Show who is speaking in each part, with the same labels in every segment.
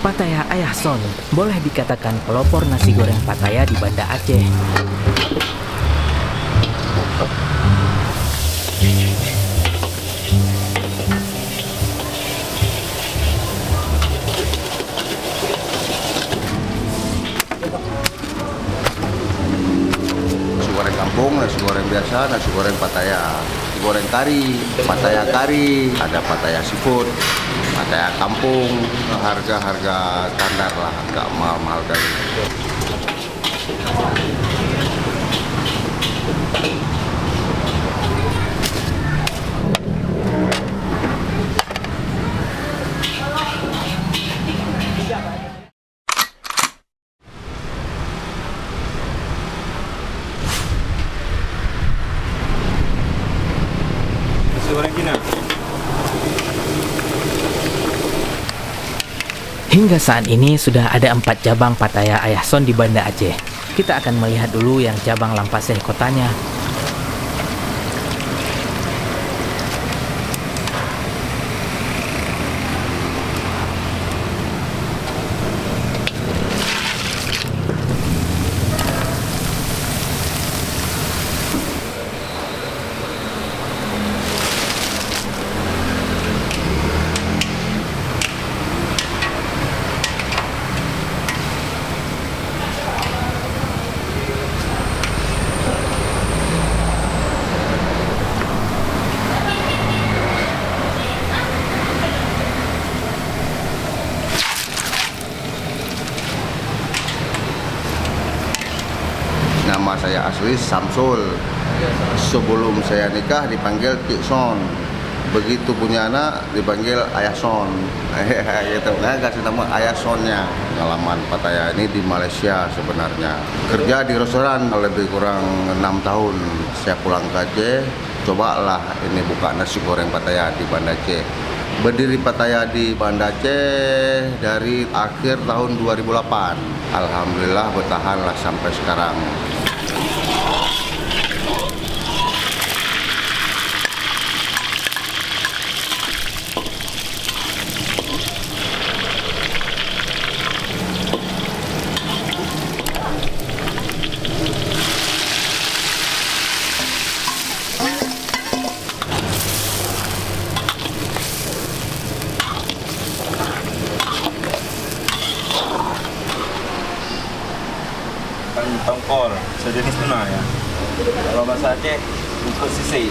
Speaker 1: Pattaya Ayah Son boleh dikatakan pelopor nasi goreng Pattaya di Banda Aceh.
Speaker 2: Nasi goreng kampung, nasi goreng biasa, nasi goreng Pattaya, nasi goreng kari, Pattaya kari, ada Pattaya seafood, Pattaya kampung, harga-harga standar lah, nggak mahal-mahal kali.
Speaker 3: Nasi goreng Cina.
Speaker 1: Hingga saat ini sudah ada 4 cabang Pattaya Ayah Son di Banda Aceh. Kita akan melihat dulu yang cabang Lampaseh kotanya.
Speaker 2: Nama saya asli Samsul. Sebelum saya nikah dipanggil Cik Son. Begitu punya anak dipanggil Ayah Son. Gitu. Nah, kasih nama Ayah Sonnya. Pengalaman Pattaya ini di Malaysia sebenarnya. Kerja di restoran lebih kurang 6 tahun. Saya pulang ke Aceh, cobalah ini buka nasi goreng Pattaya di Banda Aceh. Berdiri Pattaya di Banda Aceh dari akhir tahun 2008. Alhamdulillah bertahanlah sampai sekarang.
Speaker 3: Tongkol, sejenis tuna ya. Kalau bahasa Aceh, untuk sisir.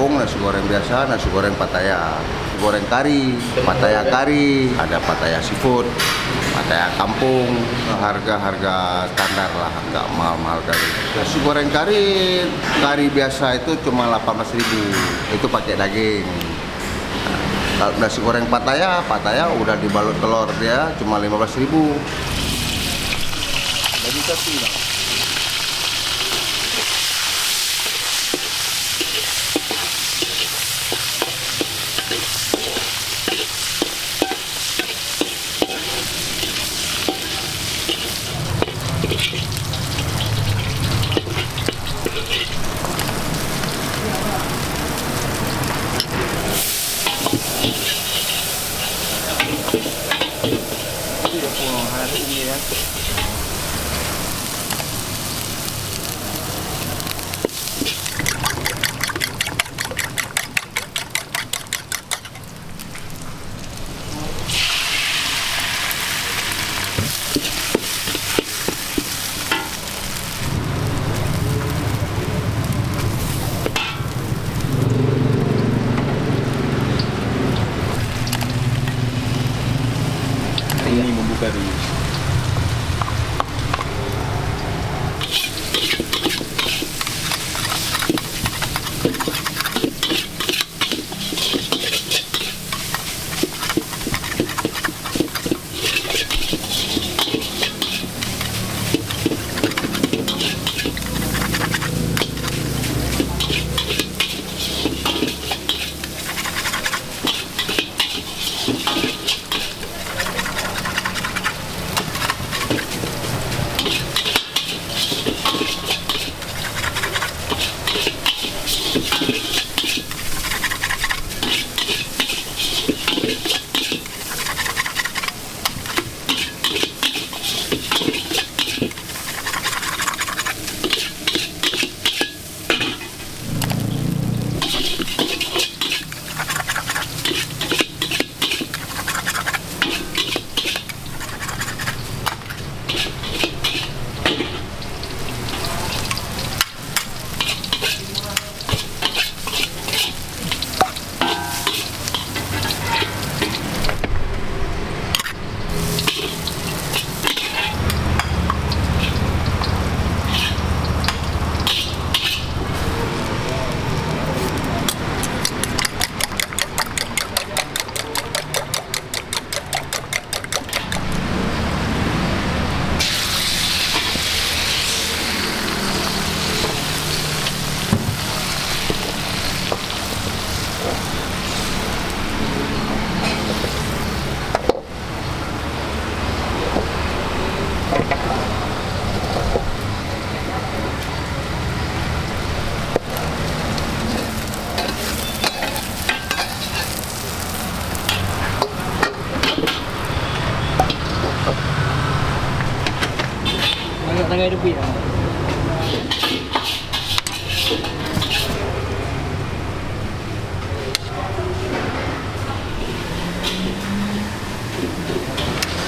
Speaker 2: kampung, nasi goreng biasa, nasi goreng Pattaya, goreng kari, Pattaya kari, ada Pattaya seafood, Pattaya kampung, harga-harga standar lah, nggak mahal-mahal kali. Nasi goreng kari biasa itu cuma 18.000, itu pakai daging. Kalau nasi goreng Pattaya udah dibalut telur dia cuma 15.000.
Speaker 3: Daging sapi bang. Hari ini ya. Ini membuka dulu.
Speaker 4: Tagay rupi ya.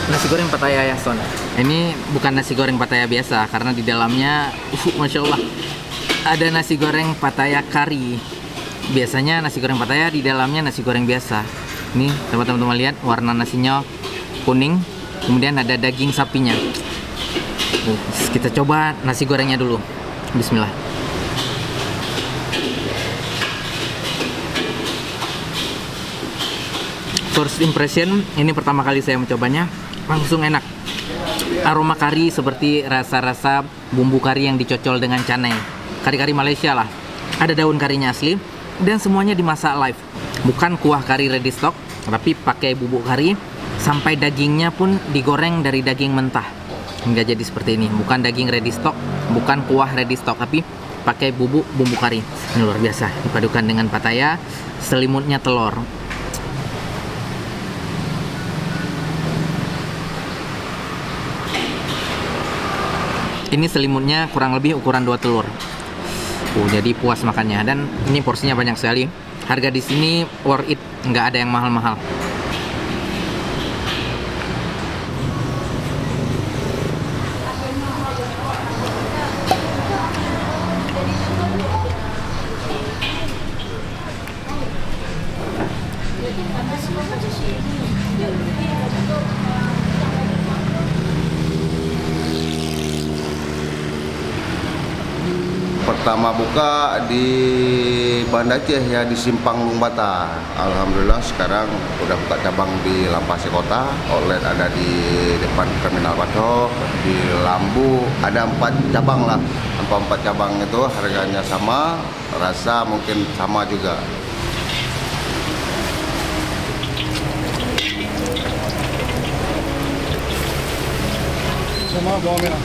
Speaker 1: Nasi goreng Pattaya Ayahson. Ini bukan nasi goreng Pattaya biasa karena di dalamnya, masya Allah, ada nasi goreng Pattaya kari. Biasanya nasi goreng Pattaya di dalamnya nasi goreng biasa. Ini teman-teman lihat warna nasinya kuning, kemudian ada daging sapinya. Kita coba nasi gorengnya dulu. Bismillah. First impression, ini pertama kali saya mencobanya, langsung enak. Aroma kari seperti rasa-rasa bumbu kari yang dicocol dengan canai. Kari-kari Malaysia lah. Ada daun karinya asli dan semuanya dimasak live. Bukan kuah kari ready stock, tapi pakai bubuk kari sampai dagingnya pun digoreng dari daging mentah. Hingga jadi seperti ini, bukan daging ready stock, bukan kuah ready stock, tapi pakai bumbu kari. Ini luar biasa, dipadukan dengan Pattaya, selimutnya telur. Ini selimutnya kurang lebih ukuran 2 telur. Jadi puas makannya, dan ini porsinya banyak sekali. Harga di sini worth it, nggak ada yang mahal-mahal.
Speaker 2: Pertama buka di Banda Aceh ya, di Simpang Lumbata. Alhamdulillah sekarang udah buka cabang di Lampasi Kota, outlet ada di depan Terminal Batok, di Lambu ada 4 cabang lah. 4 cabang itu harganya sama, rasa mungkin sama juga.
Speaker 3: Sama bawang merah.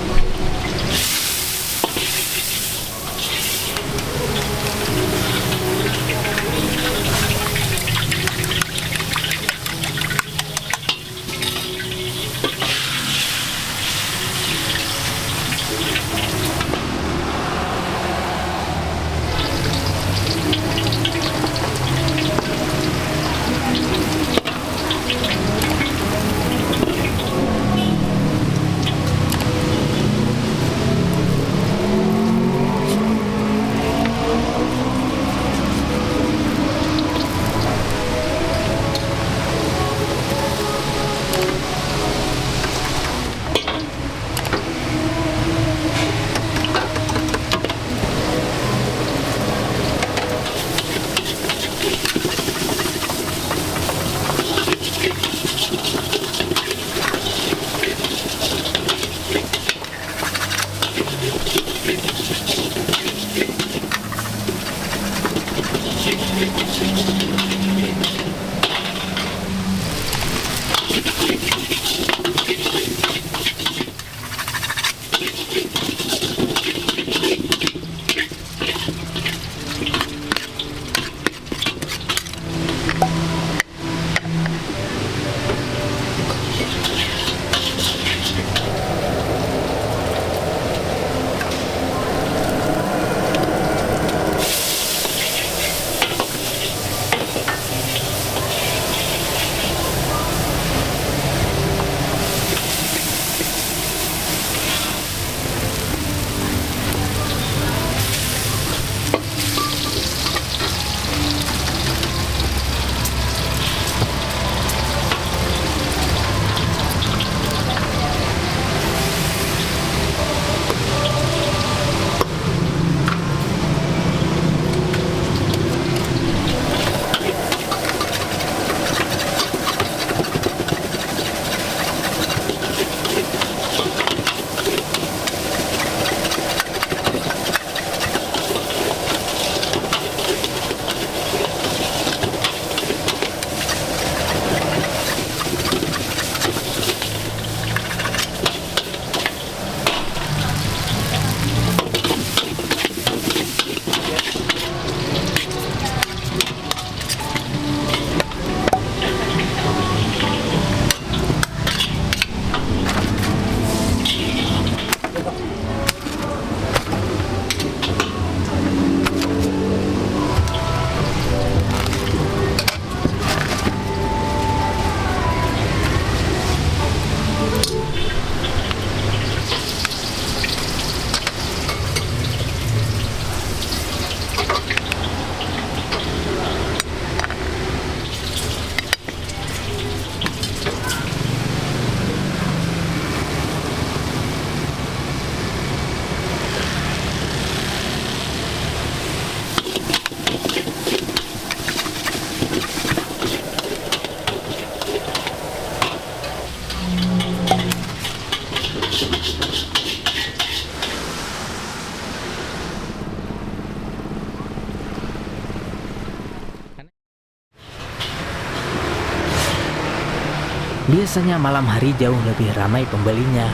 Speaker 1: Biasanya malam hari jauh lebih ramai pembelinya.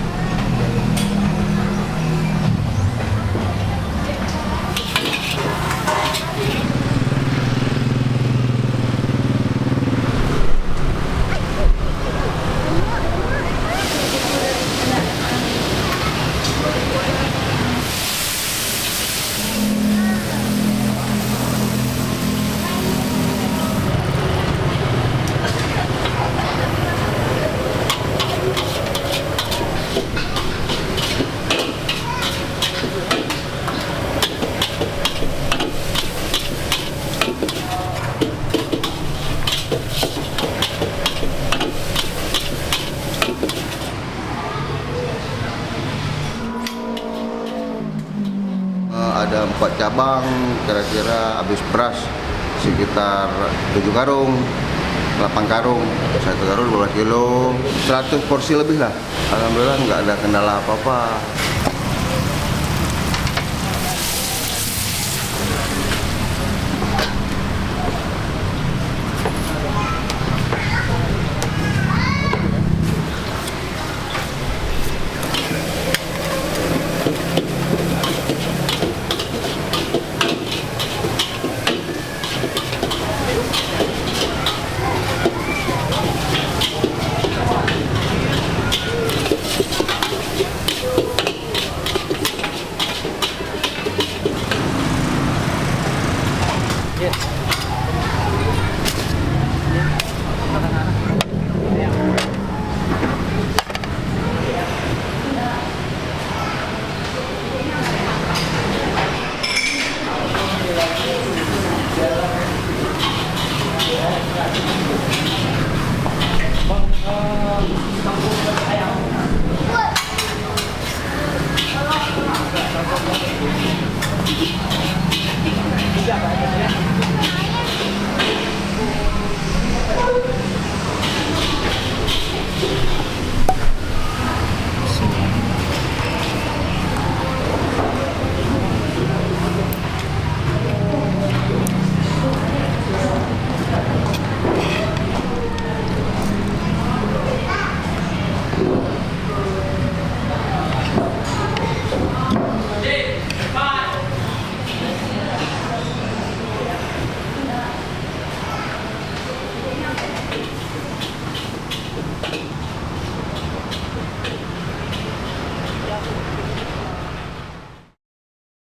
Speaker 2: Ada 4 cabang, kira-kira habis beras sekitar 7 karung, 8 karung, 1 karung 12 kilo, 100 porsi lebih lah. Alhamdulillah nggak ada kendala apa-apa.